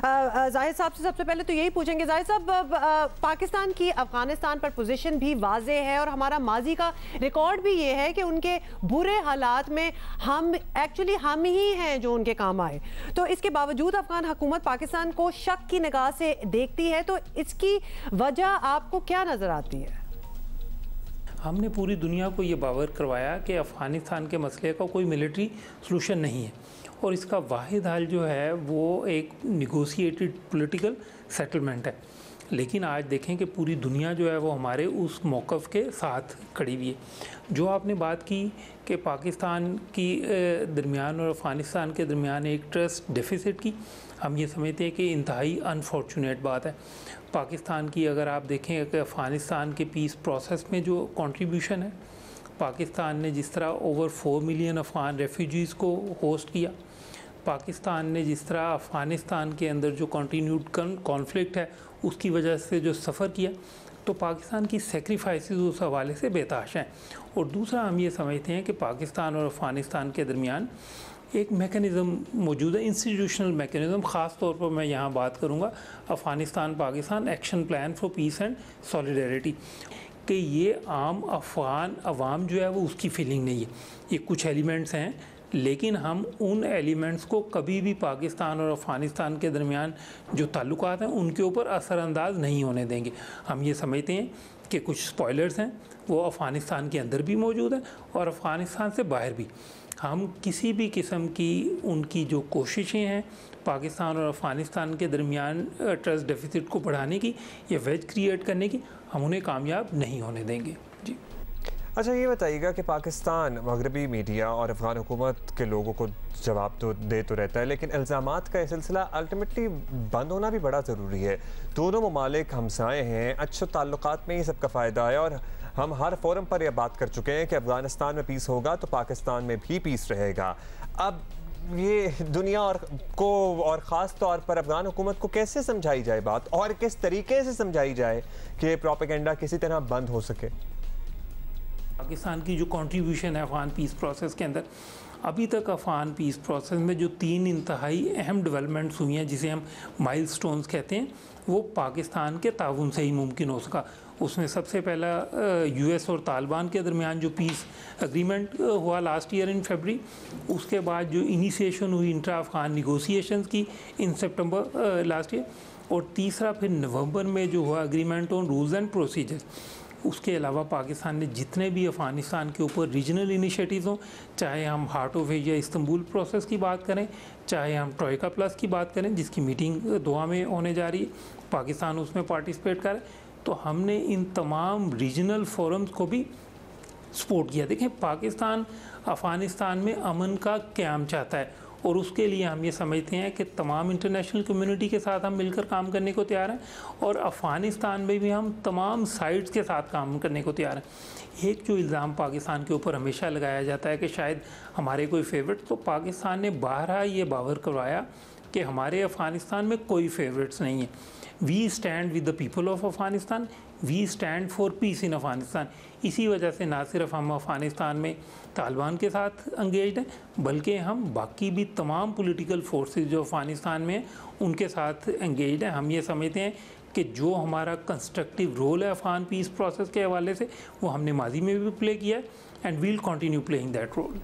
जाहिद साहब से सबसे पहले तो यही पूछेंगे, जाहिद साहब पाकिस्तान की अफगानिस्तान पर पोजीशन भी वाजे है और हमारा माजी का रिकॉर्ड भी ये है कि उनके बुरे हालात में हम ही हैं जो उनके काम आए। तो इसके बावजूद अफगान हुकूमत पाकिस्तान को शक की निगाह से देखती है, तो इसकी वजह आपको क्या नज़र आती है? हमने पूरी दुनिया को ये बावर करवाया कि अफ़गानिस्तान के मसले का कोई मिलिट्री सलूशन नहीं है और इसका वाहिद हल जो है वो एक निगोशिएटेड पॉलिटिकल सेटलमेंट है। लेकिन आज देखें कि पूरी दुनिया जो है वो हमारे उस मौक़िफ़ के साथ खड़ी हुई है। जो आपने बात की कि पाकिस्तान की दरमियान और अफ़गानिस्तान के दरमियान एक ट्रस्ट डेफिसिट की, हम ये समझते हैं कि इंतहाई अनफॉर्चुनेट बात है। पाकिस्तान की अगर आप देखें कि अफ़गानिस्तान के पीस प्रोसेस में जो कंट्रीब्यूशन है, पाकिस्तान ने जिस तरह ओवर 4 मिलियन अफ़गान रेफ्यूजीज़ को होस्ट किया, पाकिस्तान ने जिस तरह अफ़गानिस्तान के अंदर जो कंटिन्यूड कॉन्फ्लिक्ट है उसकी वजह से जो सफ़र किया, तो पाकिस्तान की सेक्रीफाइसेस उस हवाले से बेताश हैं। और दूसरा हम ये समझते हैं कि पाकिस्तान और अफ़गानिस्तान के दरमियान एक मेकनिज़म मौजूद है, इंस्टीट्यूशनल मेकनिज़म। ख़ास तौर पर मैं यहाँ बात करूँगा Afghanistan Pakistan action plan for piece and solidarity, कि ये आम अफ़गान अवाम जो है वो उसकी फीलिंग नहीं है। ये कुछ एलिमेंट्स हैं, लेकिन हम उन एलिमेंट्स को कभी भी पाकिस्तान और अफ़गानिस्तान के दरमियान जो ताल्लुकात हैं उनके ऊपर असरअंदाज नहीं होने देंगे। हम ये समझते हैं कि कुछ स्पॉयलर्स हैं वो अफ़गानिस्तान के अंदर भी मौजूद हैं और अफ़गानिस्तान से बाहर भी। हम किसी भी किस्म की उनकी जो कोशिशें हैं पाकिस्तान और अफ़गानिस्तान के दरमियान ट्रस्ट डेफिसिट को बढ़ाने की या वेज क्रिएट करने की, हम उन्हें कामयाब नहीं होने देंगे। जी अच्छा, ये बताइएगा कि पाकिस्तान मगरबी मीडिया और अफ़गान हुकूमत के लोगों को जवाब तो दे तो रहता है, लेकिन इल्ज़ामात का सिलसिला अल्टीमेटली बंद होना भी बड़ा ज़रूरी है। दोनों ममालिक हमसाए हैं, अच्छे ताल्लुकात में ही सबका फ़ायदा है और हम हर फोरम पर यह बात कर चुके हैं कि अफ़गानिस्तान में पीस होगा तो पाकिस्तान में भी पीस रहेगा। अब ये दुनिया और ख़ास तौर पर अफ़गान हुकूमत को कैसे समझाई जाए बात, और किस तरीके से समझाई जाए कि प्रोपेगेंडा किसी तरह बंद हो सके? पाकिस्तान की जो कंट्रीब्यूशन है अफ़गान पीस प्रोसेस के अंदर, अभी तक अफ़गान पीस प्रोसेस में जो 3 इंतहाई अहम डेवलपमेंट्स हुई हैं जिसे हम माइलस्टोन्स कहते हैं, वो पाकिस्तान के ताउन से ही मुमकिन हो सका। उसमें सबसे पहला यूएस और तालिबान के दरमियान जो पीस एग्रीमेंट हुआ लास्ट ईयर इन फरवरी, उसके बाद जो इनिशिएशन हुई इंट्रा अफ़गान निगोशिएशंस की इन सितंबर लास्ट ईयर, और तीसरा फिर नवंबर में जो हुआ agreement on rules and procedures. उसके अलावा पाकिस्तान ने जितने भी अफ़गानिस्तान के ऊपर रीजनल इनिशिएटिव्स हों, चाहे हम heart of Asia Istanbul process की बात करें, चाहे हम ट्रोइका प्लस की बात करें जिसकी मीटिंग दोहा में होने जा रही है, पाकिस्तान उसमें पार्टिसिपेट करे, तो हमने इन तमाम रीजनल फोरम्स को भी सपोर्ट किया। देखें, पाकिस्तान अफ़गानिस्तान में अमन का क़याम चाहता है और उसके लिए हम ये समझते हैं कि तमाम इंटरनेशनल कम्युनिटी के साथ हम मिलकर काम करने को तैयार हैं और अफ़गानिस्तान में भी हम तमाम साइड्स के साथ काम करने को तैयार हैं। एक जो इल्ज़ाम पाकिस्तान के ऊपर हमेशा लगाया जाता है कि शायद हमारे कोई फेवरेट, तो पाकिस्तान ने बारहा ये बावर करवाया कि हमारे अफ़गानिस्तान में कोई फेवरेट्स नहीं है। We stand with the people of Afghanistan, we stand for peace in Afghanistan. इसी वजह से ना सिर्फ हम अफ़गानिस्तान में तालिबान के साथ एंगेज्ड हैं, बल्कि हम बाकी भी तमाम पॉलिटिकल फोर्सेस जो अफ़गानिस्तान में हैं उनके साथ एंगेज्ड हैं। हम ये समझते हैं कि जो हमारा कंस्ट्रक्टिव रोल है अफ़गान पीस प्रोसेस के हवाले से, वो हमने माजी में भी प्ले किया है and will continue playing that role.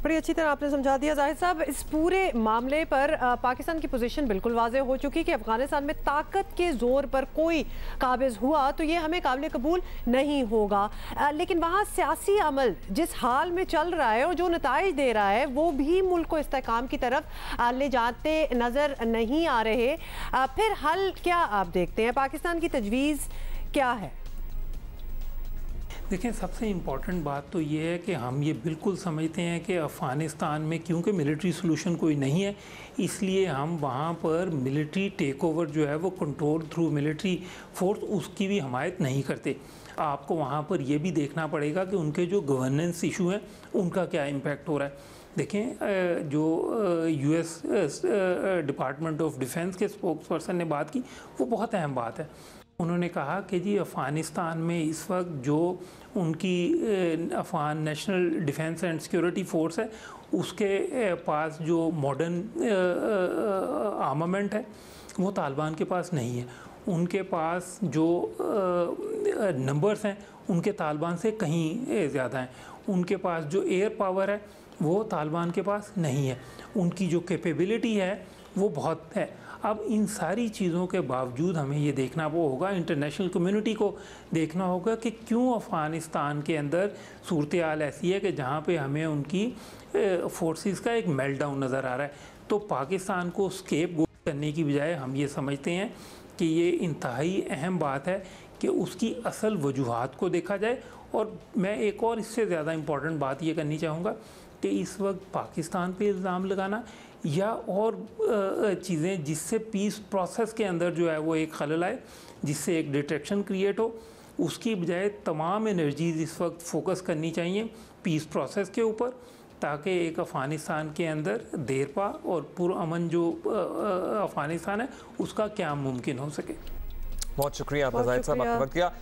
बड़ी अच्छी तरह आपने समझा दिया जाहिद साहब। इस पूरे मामले पर पाकिस्तान की पोजीशन बिल्कुल वाज़ेह हो चुकी कि अफ़गानिस्तान में ताकत के ज़ोर पर कोई काबिज़ हुआ तो ये हमें काबिल कबूल नहीं होगा, लेकिन वहाँ सियासी अमल जिस हाल में चल रहा है और जो नताइज दे रहा है वो भी मुल्क को इस्तेहकाम की तरफ ले जाते नज़र नहीं आ रहे। फिर हल क्या आप देखते हैं, पाकिस्तान की तजवीज़ क्या है? देखें, सबसे इम्पॉर्टेंट बात तो ये है कि हम ये बिल्कुल समझते हैं कि अफ़गानिस्तान में क्योंकि मिलिट्री सॉल्यूशन कोई नहीं है, इसलिए हम वहाँ पर मिलिट्री टेक ओवर जो है वो कंट्रोल थ्रू मिलिट्री फोर्स उसकी भी हमायत नहीं करते। आपको वहाँ पर यह भी देखना पड़ेगा कि उनके जो गवर्नेंस इशू हैं उनका क्या इम्पैक्ट हो रहा है। देखें, जो यूएस डिपार्टमेंट ऑफ डिफेंस के स्पोक्स पर्सन ने बात की वो बहुत अहम बात है। उन्होंने कहा कि जी अफ़गानिस्तान में इस वक्त जो उनकी Afghan national defence and security force है उसके पास जो मॉडर्न आर्मामेंट है वो तालिबान के पास नहीं है। उनके पास जो नंबर्स हैं उनके तालिबान से कहीं ज़्यादा हैं। उनके पास जो एयर पावर है वो तालिबान के पास नहीं है। उनकी जो कैपेबिलिटी है वो बहुत है। अब इन सारी चीज़ों के बावजूद हमें ये देखना वो होगा, इंटरनेशनल कम्युनिटी को देखना होगा कि क्यों अफ़गानिस्तान के अंदर सूरत हाल ऐसी है कि जहाँ पे हमें उनकी फोर्सेस का एक मेल्टडाउन नज़र आ रहा है। तो पाकिस्तान को स्केप गोट करने की बजाय हम ये समझते हैं कि ये इंतहाई अहम बात है कि उसकी असल वजूहात को देखा जाए। और मैं एक और इससे ज़्यादा इम्पॉर्टेंट बात ये करनी चाहूँगा कि इस वक्त पाकिस्तान पे इल्ज़ाम लगाना या और चीज़ें जिससे पीस प्रोसेस के अंदर जो है वो एक खलल आए, जिससे एक डिस्ट्रैक्शन क्रिएट हो, उसकी बजाय तमाम एनर्जीज इस वक्त फोकस करनी चाहिए पीस प्रोसेस के ऊपर, ताकि एक अफ़गानिस्तान के अंदर देरपा और पुरअमन जो अफ़गानिस्तान है उसका क़याम मुमकिन हो सके। बहुत शुक्रिया आपका, ज़ाहिद साहब, आपका वक्त दिया।